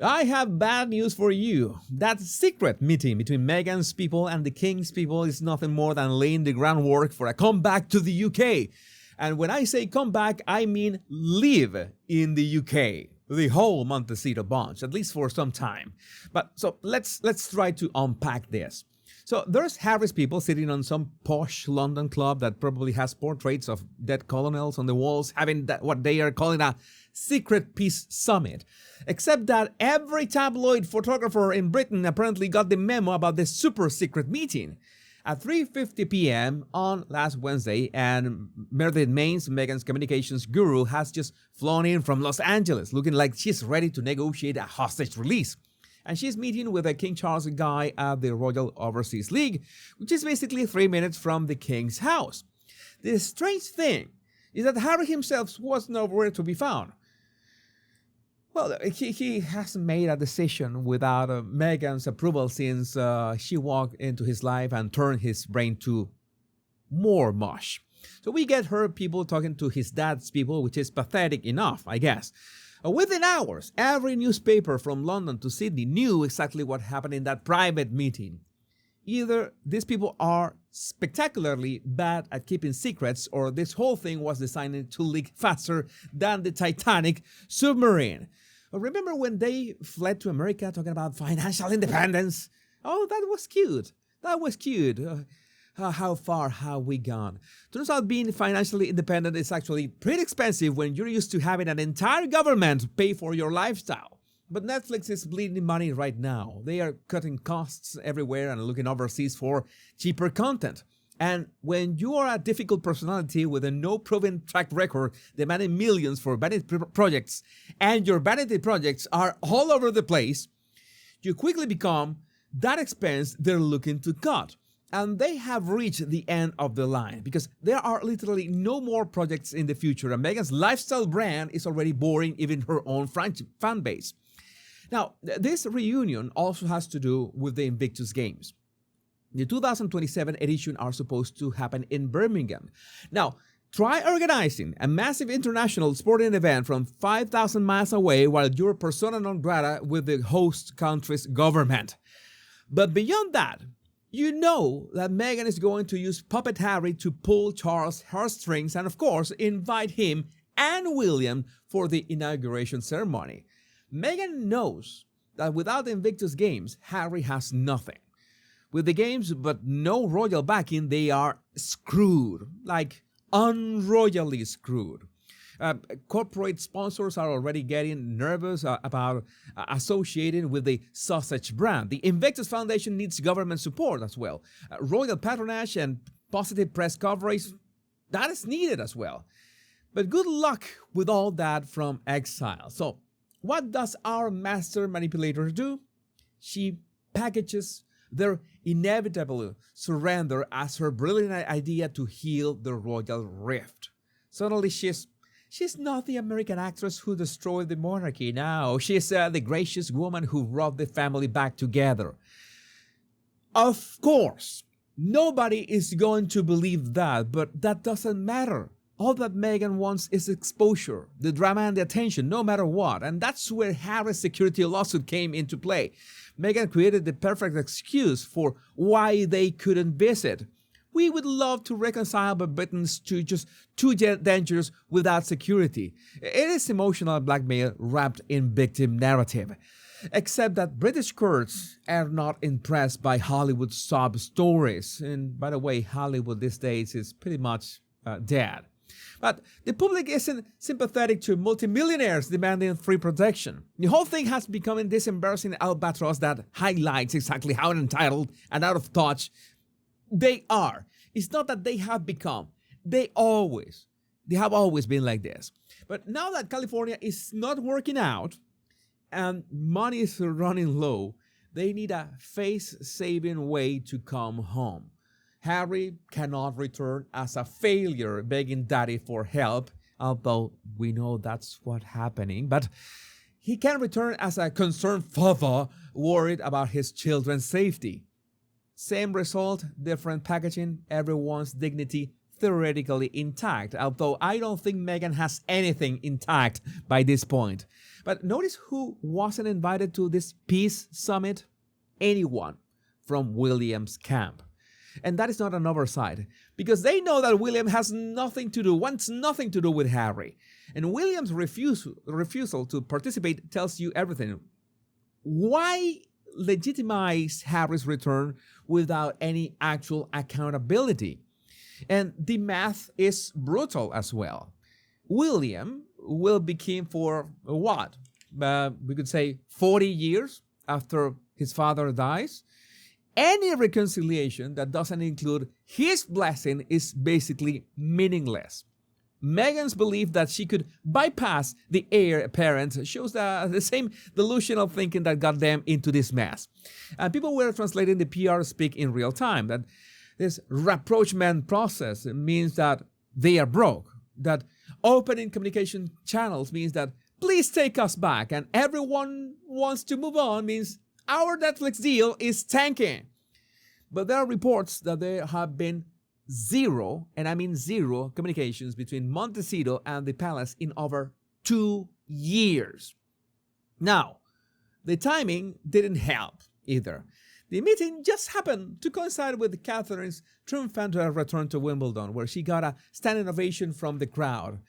I have bad news for you. That secret meeting between Meghan's people and the King's people is nothing more than laying the groundwork for a comeback to the UK. And when I say comeback, I mean live in the UK. The whole Montecito bunch, at least for some time. But so let's try to unpack this. So there's Harry's people sitting on some posh London club that probably has portraits of dead colonels on the walls, having what they are calling a secret peace summit. Except that every tabloid photographer in Britain apparently got the memo about this super secret meeting. At 3:50 p.m. on last Wednesday, and Meredith Maines, Meghan's communications guru, has just flown in from Los Angeles, looking like she's ready to negotiate a hostage release. And she's meeting with a King Charles guy at the Royal Overseas League, which is basically 3 minutes from the King's house. The strange thing is that Harry himself was nowhere to be found. Well, he hasn't made a decision without Meghan's approval since she walked into his life and turned his brain to more mush. So we get her people talking to his dad's people, which is pathetic enough, I guess. Within hours, every newspaper from London to Sydney knew exactly what happened in that private meeting. Either these people are spectacularly bad at keeping secrets, or this whole thing was designed to leak faster than the Titanic submarine. Remember when they fled to America talking about financial independence? Oh, that was cute. That was cute. How far have we gone? Turns out being financially independent is actually pretty expensive when you're used to having an entire government pay for your lifestyle. But Netflix is bleeding money right now. They are cutting costs everywhere and looking overseas for cheaper content. And when you are a difficult personality with a no-proven track record demanding millions for vanity projects, and your vanity projects are all over the place, you quickly become that expense they're looking to cut. And they have reached the end of the line because there are literally no more projects in the future, and Meghan's lifestyle brand is already boring even her own fan base. Now, this reunion also has to do with the Invictus Games. The 2027 edition are supposed to happen in Birmingham. Now, try organizing a massive international sporting event from 5,000 miles away while you're persona non grata with the host country's government. But beyond that, you know that Meghan is going to use Puppet Harry to pull Charles' heartstrings and, of course, invite him and William for the inauguration ceremony. Meghan knows that without the Invictus Games, Harry has nothing. With the games but no royal backing, they are screwed, like unroyally screwed. Corporate sponsors are already getting nervous about associating with the sausage brand. The Invictus Foundation needs government support as well. Royal patronage and positive press coverage, that is needed as well. But good luck with all that from exile. So, what does our master manipulator do? She packages their inevitable surrender as her brilliant idea to heal the royal rift. Suddenly she's not the American actress who destroyed the monarchy now. She's the gracious woman who brought the family back together. Of course, nobody is going to believe that, but that doesn't matter. All that Meghan wants is exposure, the drama and the attention, no matter what. And that's where Harry's security lawsuit came into play. Meghan created the perfect excuse for why they couldn't visit. We would love to reconcile, but Britain's just too dangerous without security. It is emotional blackmail wrapped in victim narrative. Except that British courts are not impressed by Hollywood sob stories. And by the way, Hollywood these days is pretty much dead. But the public isn't sympathetic to multimillionaires demanding free protection. The whole thing has become this embarrassing albatross that highlights exactly how entitled and out of touch they are. It's not that they have become. They have always been like this. But now that California is not working out and money is running low, they need a face-saving way to come home. Harry cannot return as a failure begging daddy for help, although we know that's what's happening. But he can return as a concerned father worried about his children's safety. Same result, different packaging, everyone's dignity theoretically intact, although I don't think Meghan has anything intact by this point. But notice who wasn't invited to this peace summit? Anyone from William's camp. And that is not an oversight, because they know that William wants nothing to do with Harry. And William's refusal to participate tells you everything. Why legitimize Harry's return without any actual accountability? And the math is brutal as well. William will be king for what? We could say 40 years after his father dies. Any reconciliation that doesn't include his blessing is basically meaningless. Meghan's belief that she could bypass the heir apparent shows the same delusional thinking that got them into this mess. And people were translating the PR speak in real time, that this rapprochement process means that they are broke, that opening communication channels means that please take us back, and everyone wants to move on means our Netflix deal is tanking. But there are reports that there have been zero, and I mean zero, communications between Montecito and the palace in over 2 years. Now, the timing didn't help either. The meeting just happened to coincide with Catherine's triumphant return to Wimbledon, where she got a standing ovation from the crowd.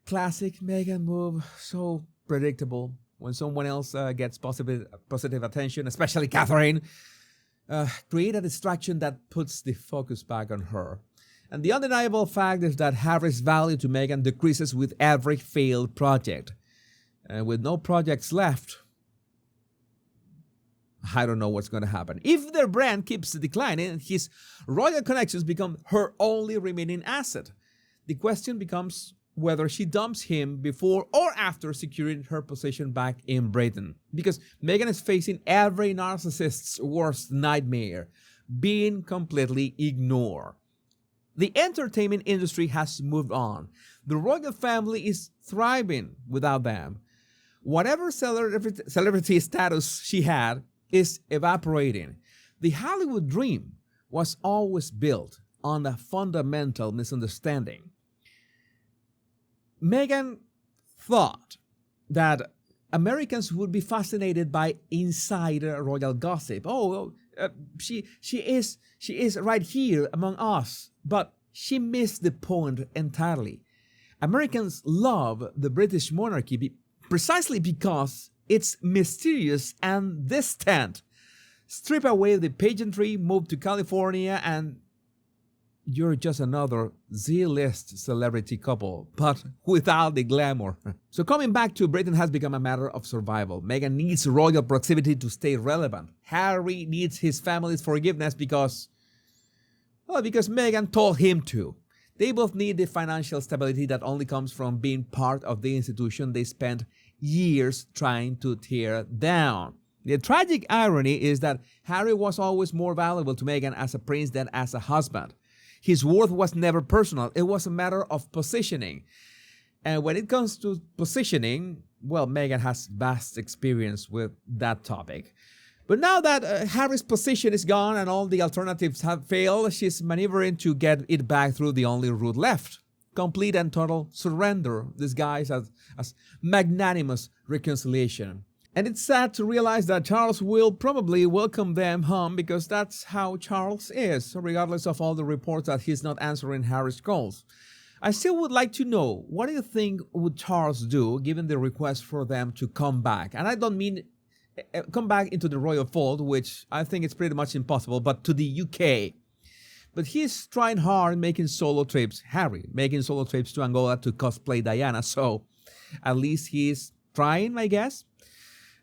Classic Meghan move, so predictable. When someone else gets positive attention, especially Catherine, create a distraction that puts the focus back on her. And the undeniable fact is that Harry's value to Meghan decreases with every failed project. And with no projects left, I don't know what's going to happen. If their brand keeps declining, his royal connections become her only remaining asset. The question becomes whether she dumps him before or after securing her position back in Britain. Because Meghan is facing every narcissist's worst nightmare, being completely ignored. The entertainment industry has moved on. The royal family is thriving without them. Whatever celebrity status she had is evaporating. The Hollywood dream was always built on a fundamental misunderstanding. Meghan thought that Americans would be fascinated by insider royal gossip. She is right here among us. But she missed the point entirely. Americans love the British monarchy precisely because it's mysterious and distant. Strip away the pageantry, move to California, and you're just another Z-list celebrity couple, but without the glamour. So coming back to Britain has become a matter of survival. Meghan needs royal proximity to stay relevant. Harry needs his family's forgiveness because Meghan told him to. They both need the financial stability that only comes from being part of the institution they spent years trying to tear down. The tragic irony is that Harry was always more valuable to Meghan as a prince than as a husband. His worth was never personal. It was a matter of positioning. And when it comes to positioning, well, Meghan has vast experience with that topic. But now that Harry's position is gone and all the alternatives have failed, she's maneuvering to get it back through the only route left. Complete and total surrender, disguised as magnanimous reconciliation. And it's sad to realize that Charles will probably welcome them home because that's how Charles is, regardless of all the reports that he's not answering Harry's calls. I still would like to know, what do you think would Charles do given the request for them to come back? And I don't mean come back into the royal fold, which I think is pretty much impossible, but to the UK. But he's trying hard making solo trips, Harry, making solo trips to Angola to cosplay Diana, so at least he's trying, I guess.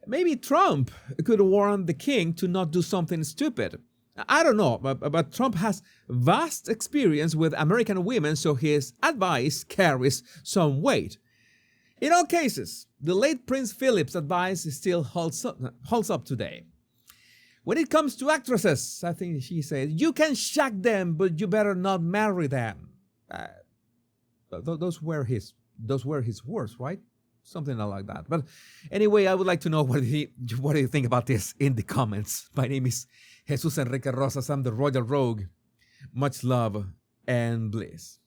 Maybe Trump could warn the king to not do something stupid. I don't know, but Trump has vast experience with American women, so his advice carries some weight. In all cases, the late Prince Philip's advice still holds up today. When it comes to actresses, I think she said, you can shag them, but you better not marry them. Those were his words, right? Something like that. But anyway, I would like to know what do you think about this in the comments. My name is Jesus Enrique Rosas. I'm the Royal Rogue. Much love and bliss.